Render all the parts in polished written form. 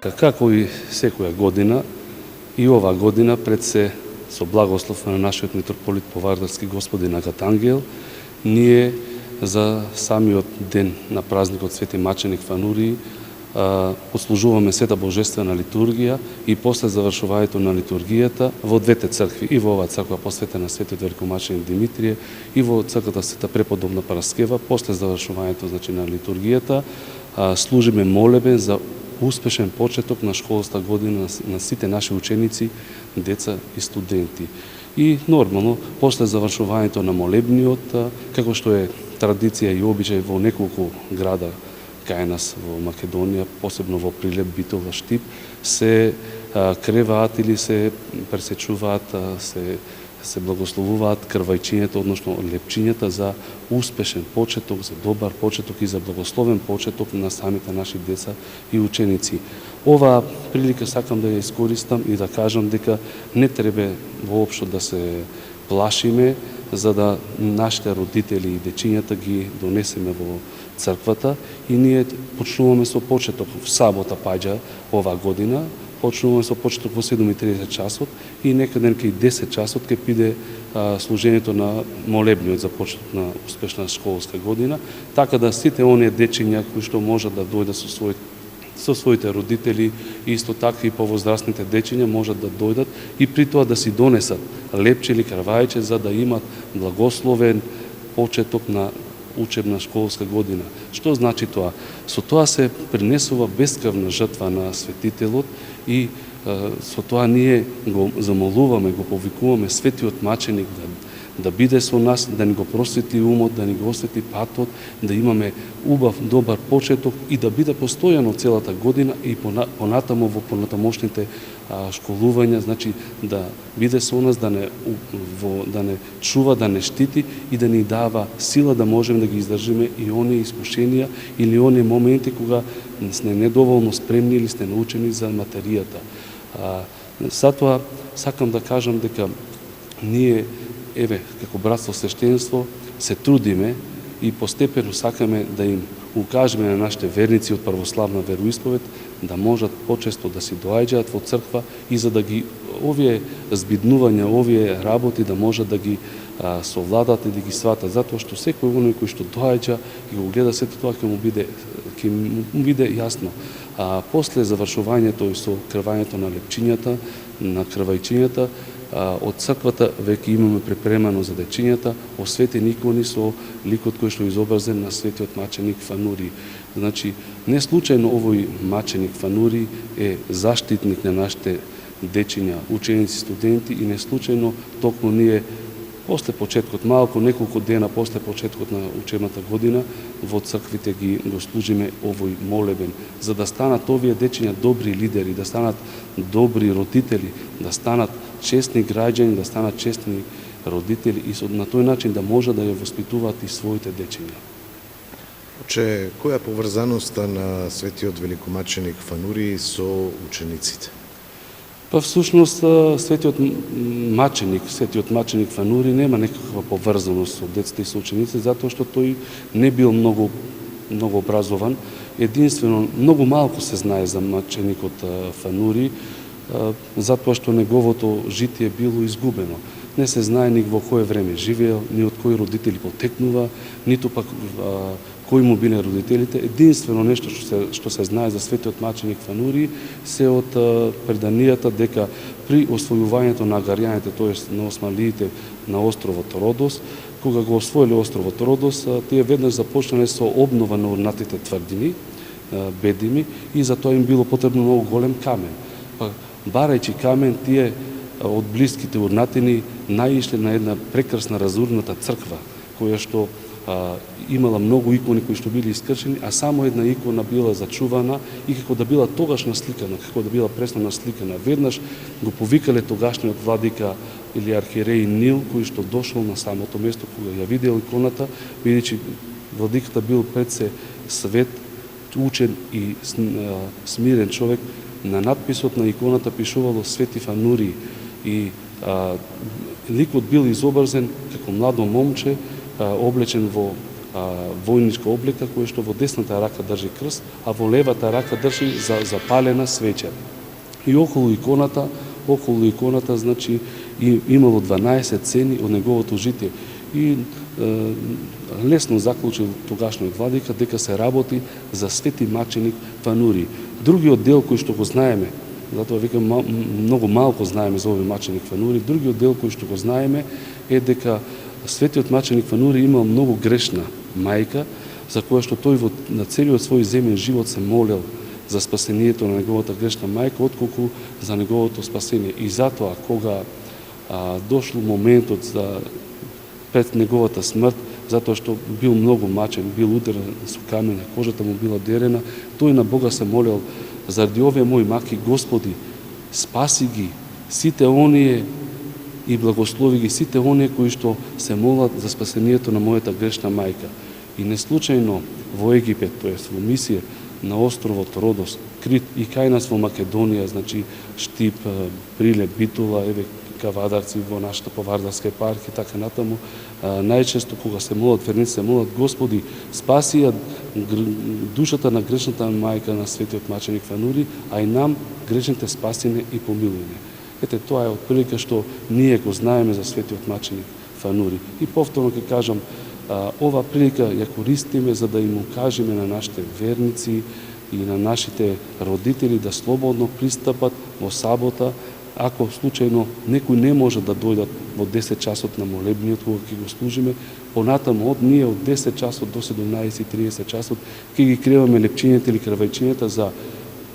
Како и секоја година, и ова година пред се со благослов на нашиот митрополит Повардарски господин Агатангел, ние за самиот ден на празникот Свети Маченик Фанурии послужуваме Света Божествена литургија и после завршувањето на литургијата во двете цркви, и во оваа црква посветена Светиот Великомаченик Димитрije и во црквата Света Преподобна Параскева, после завршувањето на литургијата, служиме молебен за успешен почеток на школска година на сите наши ученици, деца и студенти. И нормално, после завршувањето на молебниот, како што е традиција и обичај во неколку града кај нас во Македонија, посебно во Прилеп, Битола, Штип, се креваат или се пресечуваат, се благословуваат крвајчињата, односно лепчињата за успешен почеток, за добар почеток и за благословен почеток на самите наши деца и ученици. Оваа прилика сакам да ја искористам и да кажам дека не треба воопшто да се плашиме, за да нашите родители и дечињата ги донесеме во црквата, и ние почнуваме со почеток в сабота паѓа оваа година. Почнуваме со почеток во 7:30 часот и некаде кај 10 часот ќе биде служењето на молебниот за почеток на успешна школска година, така да сите оние дечиња кои што можат да дојдат со своите родители, исто така и повозрастните дечиња можат да дојдат и при тоа да си донесат лепче или крвајче за да имат благословен почеток на учебна школска година. Што значи тоа? Со тоа се принесува бескрвна жртва на светителот и со тоа ние го замолуваме, го повикуваме Светиот Маченик да биде со нас, да ни го просвети умот, да ни го освети патот, да имаме убав, добар почеток и да биде постојано целата година и понатамо во понатамошните школувања, значи да биде со нас, да не чува, да не штити и да ни дава сила да можеме да ги издржиме и оние искушенија или оние моменти кога сме недоволно спремни или сте научени за материјата. Затоа сакам да кажам дека ние, како братство свештенство, се трудиме и постепено сакаме да им укажеме на нашите верници од православна вероисповед да можат почесто да си доаѓаат во црква и за да ги овие збиднувања, овие работи да можат да ги совладат и да ги сватат, затоа што секој оној кој што доаѓа и го гледа сето тоа ќе му биде јасно. После завршувањето и со крвањето на лепчињата, на крвајчињата, од црквата веќе имаме припремано за дечињата осветени икони со ликот кој што е изобразен на Светиот Маченик Фанурии. Значи, не случајно овој Маченик Фанурии е заштитник на нашите дечиња, ученици, студенти, и не случајно токму ние после почеткот, малку неколку дена после почеткот на учебната година, во црквите го служиме овој молебен, за да станат овие дечиња добри лидери, да станат добри родители, да станат честни граѓани, да станат честни родители и на тој начин да може да ја воспитуваат и своите дечиња. Која е поврзаноста на Светиот Великомаченик Фанурии со учениците? Всушност, Светиот Маченик Фанурии нема некаква поврзаност со децата и со учениците, затоа што тој не бил многу образован. Единствено, многу малку се знае за Маченикот Фанурии, затоа што неговото житие било изгубено. Не се знае ни во кое време живеел, ни од кои родители потекнува, ниту пак кои му биле родителите. Единствено нешто што се знае за Светиот Маченик Фанурии се од преданијата дека при освојувањето на агарјаните, тоест на османлиите на островот Родос, кога го освоиле островот Родос, тие веднаш започнале со обнова на урнатите тврдини, бедими, и за тоа им било потребно многу голем камен. Барајќи камен, тие од блиските урнатини наишле на една прекрасна разурната црква, која што имала многу икони кои што били искршени, а само една икона била зачувана и како да била тогаш насликана, како да била пресно насликана. Веднаш го повикале тогашниот владика или архиереј Нил, кој што дошол на самото место кога ја видел иконата, бидејќи владиката бил пред се свет, учен и смирен човек. На надписот на иконата пишувало Свети Фанурии и ликот бил изобразен како младо момче, облечен во војничка облека која што во десната рака држи крст, а во левата рака држи запалена свеќа. И околу иконата значи имало 12 цени од неговото житие. И лесно заклучил тогашниот владика дека се работи за свети маченик Фанури. Другиот дел кој што го знаеме, затоа викам многу малку знаеме за овој маченик Фанури, другиот дел кој што го знаеме е дека светиот маченик Фанури имал многу грешна мајка, за која што тој на целиот свој земен живот се молел за спасението на неговата грешна мајка, отколку за неговото спасение. И затоа, кога дошло моментот за пред неговата смрт, затоа што бил многу мачен, бил ударен со камена, кожата му била дерена, тој на Бога се молел: заради овие мои маки, Господи, спаси ги сите оние и благослови ги сите оние кои што се молат за спасението на мојата грешна мајка. И неслучајно во Египет, тоест во мисија на островот Родос, Крит и кај нас во Македонија, значи Штип, Прилеп, Битула, еве Кавадарци во нашата Повардарска епархија, така натаму, најчесто кога се молат верници, се молат: Господи, спаси ја душата на грешната мајка на светиот маченик Фанури, а и нам грешните спасине и помилујне. Ете, тоа е отприлика што ние го знаеме за светиот маченик Фанури. И повторно ќе кажам, ова прилика ја користиме за да им укажеме на нашите верници и на нашите родители да слободно пристапат во сабота, ако случајно некој не може да дојдат во 10 часот на молебниот кога ќе го служиме, понатаму од ние од 10 часот до 17:30 часот ќе ги креваме лепчињата или крвајчињата за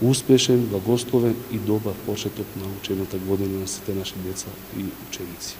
успешен, благословен и добар почеток на учената година на сите наши деца и ученици.